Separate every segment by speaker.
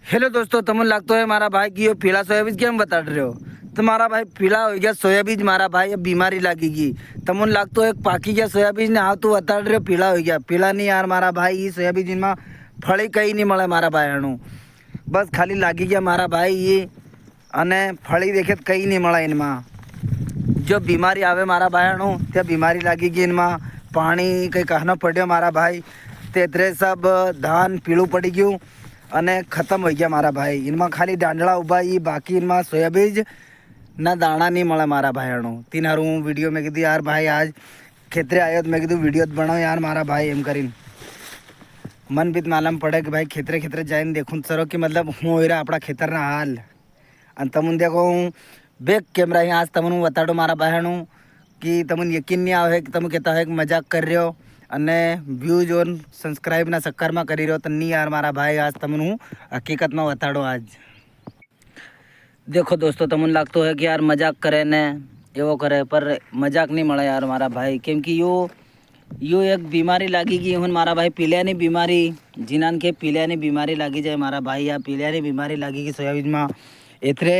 Speaker 1: Hello दोस्तों, तमन लगता है मारा भाई की पीला सोयाबीन केम बता रहे हो। तो मारा भाई पीला हो गया सोयाबीन, मारा भाई अब बीमारी लगेगी। तमन लगता है पाकी गया सोयाबीन ने हाँ तू बता रहे हो पीला हो गया। पीला नहीं यार मारा भाई, ये सोयाबीन जिनमें फड़ी कहीं नहीं મળે मारा भाई अणु, बस खाली लागी गया मारा भाई ये। अने फड़ी देखे तो कहीं नहीं મળે इनमें। जो बीमारी आवे मारा भाई अणु त्या बीमारी लागी गई इनमें। पानी कहीं कहना पड़ो मारा भाई, तेतरे सब धान पीळું पड़ी गયું અને ખતમ हो गया मारा भाई। इनमें खाली डांडला उभा ही, बाकी इनमें सोयाबीन ना दाना नहीं મળે मारा भाई अणु। तीन हारू हूँ वीडियो में कीधु यार भाई आज खेतरे आयो तो मैं कीधु वीडियो बनाओ यार मारा भाई एम करीन। मन भी मालूम पड़े कि भाई खेतरे खेतरे जाइन देखूँ सरो कि मतलब हूँ हो रहा अपना खेतर ना हाल। અને તમને देखो हूँ બેક કેમેરા અહીં આજ તમને બતાડો મારા બહેણું कि તમને यकीन नहीं આવે कि તમે કહેતા હોય कि मजाक कर रहे हो અને व्यूज और सब्सक्राइब ना चक्कर में करी रहो तो नहीं यार मारा भाई आज તમને हकीकत में बताड़ो। आज देखो दोस्तों, તમને लगता है कि यार मजाक करे ने एवो करे, पर मजाक नहीं મળે यार मारा भाई। केम कि यो एक बीमारी लागी गई हूँ मारा भाई, पीलियानी बीमारी, जिनान के पीलियानी बीमारी लागी जाए मारा भाई। या पीलियानी बीमारी लागी गई सोयाबीन में एथरे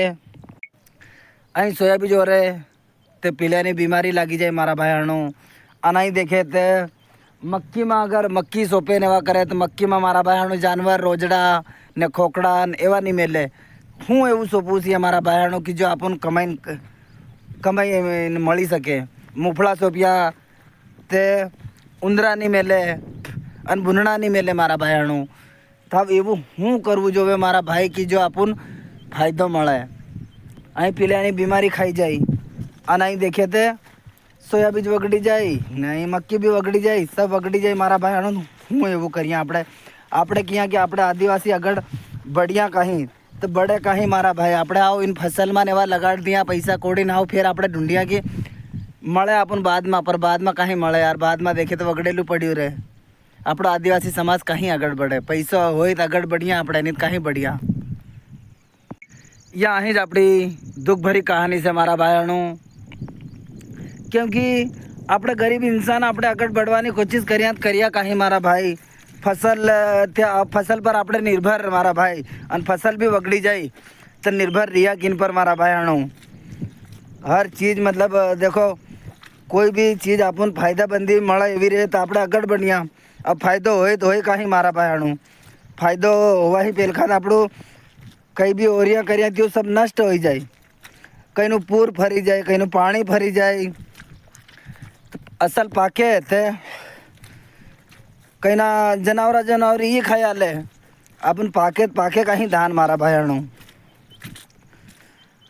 Speaker 1: અહીં સોયાબીન જો રે તે પીલિયાની બીમારી લાગી જાય મારા ભાઈઓનું। અને અહીં દેખે તે મક્કીમાં અગર મક્કી સોપે ને એવા કરે તો મક્કીમાં મારા ભાઈઓનું जानवर રોજડા ને ખોકડા ને એવા નહીં મેલે। હું એવું સોંપું છે મારા ભાઈઓનું કે જો આપણને કમાઈ મળી શકે। મૂફળા સોંપ્યા તે ઉંદરા નહીં મેલે અને ભૂંડણા નહીં મેલે મારા ભાઈઓનું। તો હવે એવું હું કરવું જોવે મારા ભાઈ કે જો આપણને ફાયદો મળે। અહીં પીલિયાની बीमारी खाई जाए અને અહીં देखे थे सोयाबीन वगड़ी जाए ने અહીં મક્કી भी वगड़ी जाए, सब वगड़ी जाए मारा भाई। હું એવું કરીએ આપણે ક્યાં કે આપણે આદિવાસી આગળ बढ़िया कहीं तो बड़े कहीं मारा भाई। આપણે आओ इन फसल में एवं लगाड़ दिया पैसा कोड़ी ना हो, फिर આપણે ढूंढिया कि મળે अपन बाद में, पर बाद में कहीं મળે यार। बाद में देखे तो वगड़ेलू पड़્યું रहे। આપણો આદિવાસી સમાज कहीं આગળ बढ़े, पैसा हो तो આગળ बढ़िया આપણે नहीं कहीं बढ़िया। या અહીં જ આપણી દુઃખભરી કહાની છે મારા ભાઈઓનું। કેમકે આપણે ગરીબ ઇન્સાન આપણે આગળ बढ़વાની કોશિશ કર્યા કાંઈ મારા ભાઈ। फसल पर આપણે निर्भर મારા ભાઈ, અને फसल भी વગડી જાય તો निर्भर રહ્યા કિન પર મારા ભાઈઓનું। हर चीज़ मतलब देखो कोई भी चीज़ अपन फायदाबंदी મળે એવી રહે તો આપણે આગળ बढ़िया। अब फायदो હોય તો હોય કાંઈ મારા ભાઈઓનું। फायदो होवा ही पेलखान આપણું कई भी ओरिया करिया तो सब नष्ट हो जाए। कहीं पूर फरी जाए, कहीं पानी फरी जाए तो असल पाके थे कहीं ना जनावर ये खाया ले अपन पाके कहीं धान मारा भाई।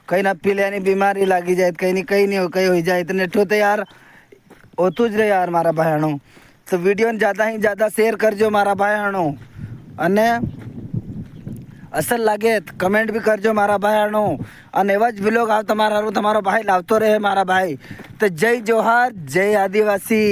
Speaker 1: कहीं ना पीलियानी बीमारी लगी जाए, कहीं नहीं हो कहीं हो जाए। इतने ठो तो यार होतुज रहे यार मारा भाई। तो वीडियो ज़्यादा ही ज़्यादा शेयर करजो मारा भाई। अने असल लगे तो कमेंट भी करजो मारा भाई। और एवं ज व्लॉग आव तमारो भाई लावतो रहे मारा भाई। तो जय जोहार, जय आदिवासी।